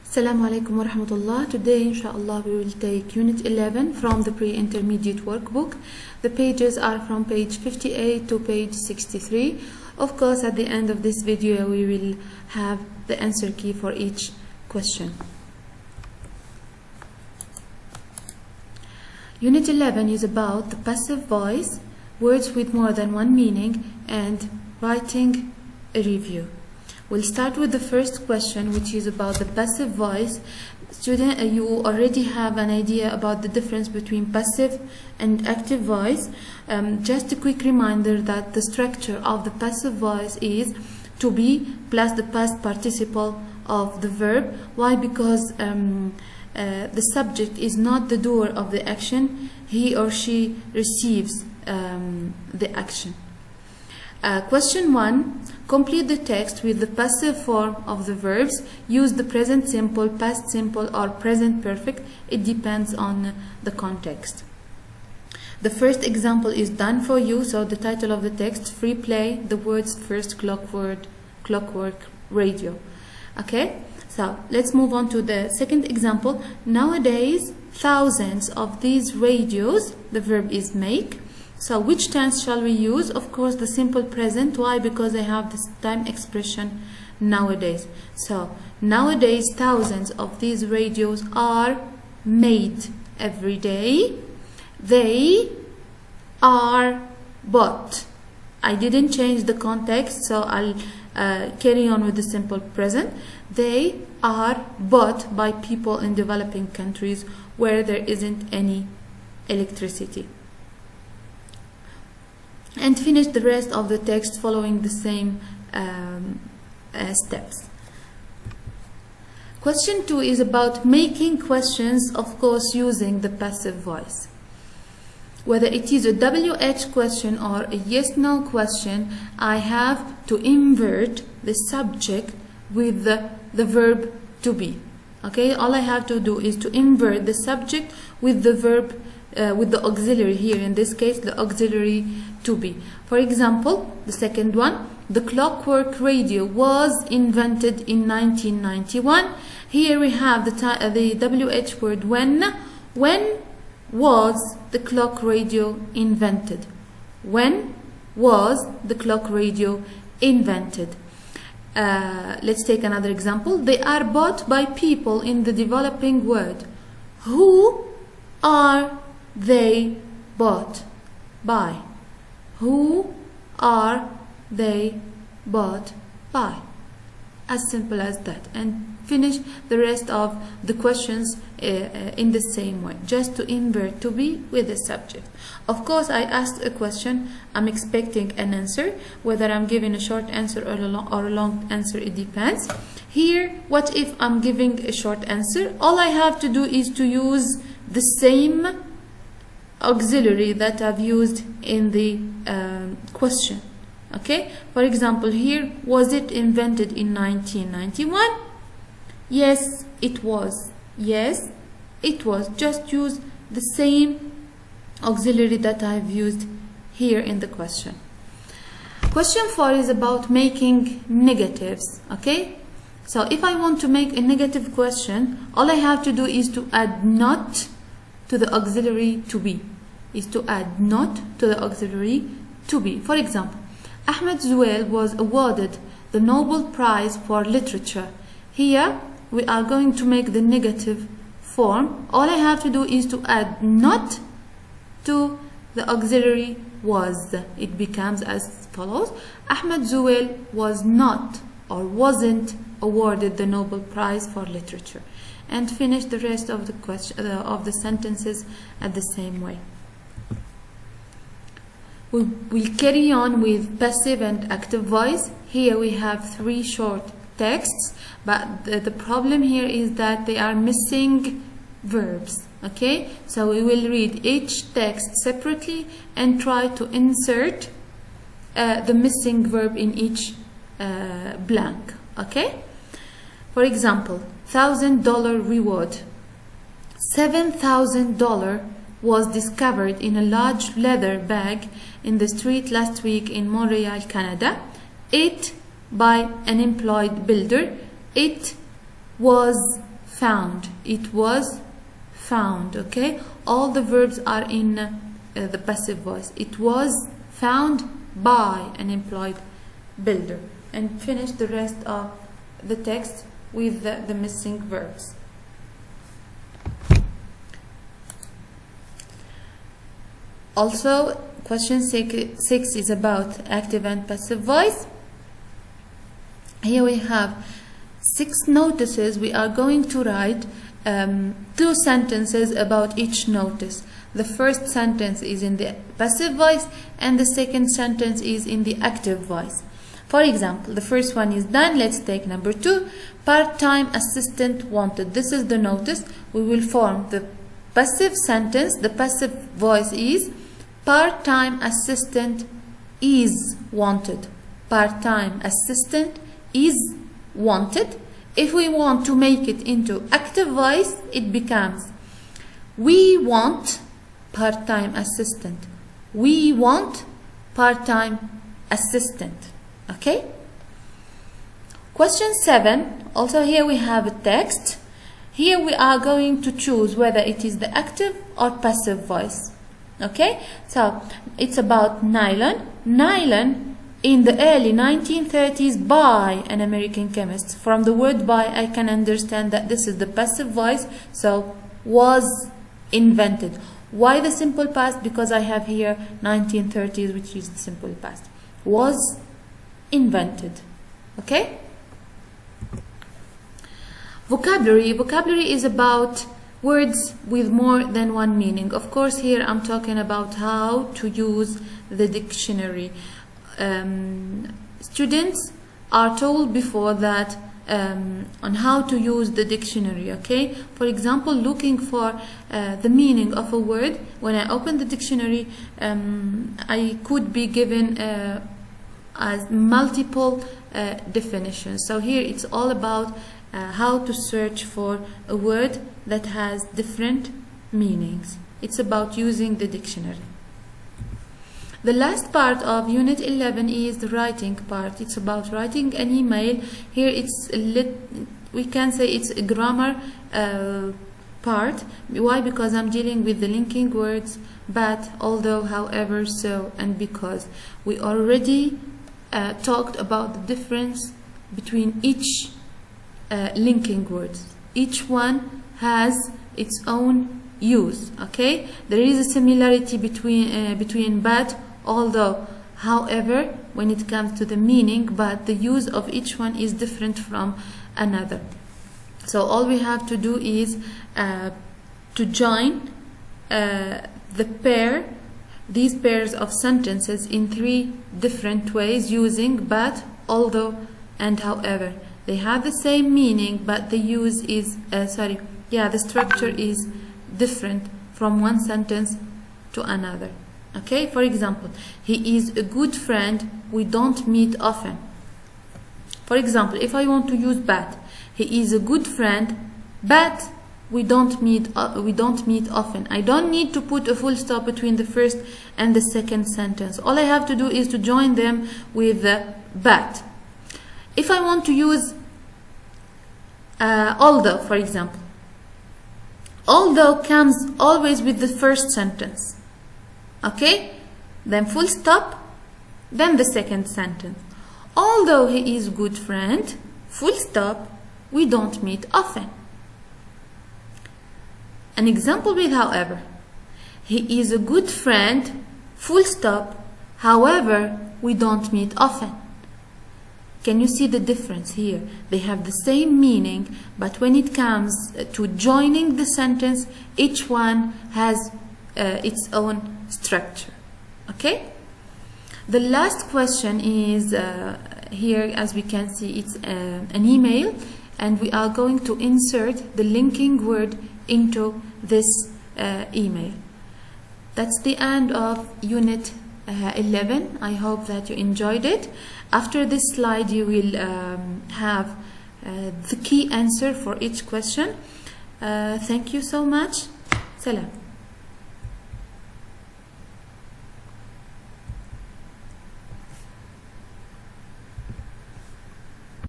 Assalamu alaikum wa rahmatullah. Today, inshallah, we will take Unit 11 from the pre-intermediate workbook. The pages are from page 58 to page 63. Of course, at the end of this video, we will have the answer key for each question. Unit 11 is about the passive voice, words with more than one meaning, and writing a review. We'll start with the first question, which is about the passive voice. Student, you already have an idea about the difference between passive and active voice. Just a quick reminder that the structure of the passive voice is to be plus the past participle of the verb. Why? Because the subject is not the doer of the action. He or she receives the action. Question 1. Complete the text with the passive form of the verbs. Use the present simple, past simple, or present perfect. It depends on the context. The first example is done for you. So the title of the text, free play, the words first clockwork radio. Okay, so let's move on to the second example. Nowadays, thousands of these radios, the verb is make. So which tense shall we use? Of course, the simple present. Why? Because I have this time expression nowadays. So nowadays, thousands of these radios are made every day. They are bought. I didn't change the context, so I'll carry on with the simple present. They are bought by people in developing countries where there isn't any electricity. And finish the rest of the text following the same steps. Question 2 is about making questions, of course, using the passive voice. Whether it is a WH question or a yes-no question, I have to invert the subject with the verb to be. Okay, all I have to do is to invert the subject with the verb with the auxiliary, here in this case the auxiliary to be. For example, the second one, the clockwork radio was invented in 1991. Here we have the WH word when. When was the clock radio invented? When was the clock radio invented? Let's take another example. They are bought by people in the developing world. Who are they bought by? Who are they bought by? As simple as that. And finish the rest of the questions in the same way, just to invert to be with the subject. Of course, I asked a question, I'm expecting an answer. Whether I'm giving a short answer or a long answer, it depends. Here, what if I'm giving a short answer? All I have to do is to use the same auxiliary that I've used in the question. Okay, for example, here, was it invented in 1991? Yes, it was. Yes, it was. Just use the same auxiliary that I've used here in the question. Question 4 is about making negatives. Okay, so if I want to make a negative question, all I have to do is to add not to the auxiliary to be. Is to add not to the auxiliary to be. For example, Ahmed Zuel was awarded the Nobel Prize for Literature. Here we are going to make the negative form. All I have to do is to add not to the auxiliary was. It becomes as follows: Ahmed Zuel was not or wasn't awarded the Nobel Prize for Literature. And finish the rest of the question of the sentences at the same way. We'll carry on with passive and active voice. Here we have 3 short texts, but the problem here is that they are missing verbs. Okay, so we will read each text separately and try to insert the missing verb in each blank. Okay, for example, $1,000 reward. $7,000 was discovered in a large leather bag in the street last week in Montreal, Canada. It by an employed builder. It was found. It was found. Okay, all the verbs are in the passive voice. It was found by an employed builder. And finish the rest of the text with the missing verbs. Also, question 6 is about active and passive voice. Here we have 6 notices. We are going to write 2 sentences about each notice. The first sentence is in the passive voice and the second sentence is in the active voice. For example, the first one is done. Let's take number 2. Part-time assistant wanted. This is the notice. We will form the passive sentence. The passive voice is part-time assistant is wanted. Part-time assistant is wanted. If we want to make it into active voice, it becomes we want part-time assistant. We want part-time assistant. Okay? Question 7. Also here we have a text. Here we are going to choose whether it is the active or passive voice. Okay? So it's about nylon. Nylon in the early 1930s by an American chemist. From the word by, I can understand that this is the passive voice. So was invented. Why the simple past? Because I have here 1930s, which is the simple past. Was invented. Okay? Vocabulary. Vocabulary is about words with more than one meaning. Of course, here I'm talking about how to use the dictionary. Students are told before that on how to use the dictionary. Okay? For example, looking for the meaning of a word. When I open the dictionary, I could be given as multiple definitions. So here it's all about how to search for a word that has different meanings. It's about using the dictionary. The last part of Unit 11 is the writing part. It's about writing an email. Here it's we can say it's a grammar part. Why? Because I'm dealing with the linking words but, although, however, so, and because. We already talked about the difference between each linking words. Each one has its own use. Okay, there is a similarity between but, although, however, when it comes to the meaning, but the use of each one is different from another. So all we have to do is to join these pairs of sentences in 3 different ways using but, although, and however. They have the same meaning, but the use is the structure is different from one sentence to another. Okay, for example, he is a good friend, we don't meet often. For example, if I want to use but, he is a good friend, but we don't meet often. I don't need to put a full stop between the first and the second sentence. All I have to do is to join them with the but. If I want to use although, for example, although comes always with the first sentence. Okay? Then full stop, then the second sentence. Although he is good friend, full stop, we don't meet often. An example with however. He is a good friend, full stop, however, we don't meet often. Can you see the difference here? They have the same meaning, but when it comes to joining the sentence, each one has its own structure. Okay? The last question is here, as we can see, it's an email, and we are going to insert the linking word into this email. That's the end of Unit 11. I hope that you enjoyed it. After this slide, you will have the key answer for each question. Thank you so much. Salam.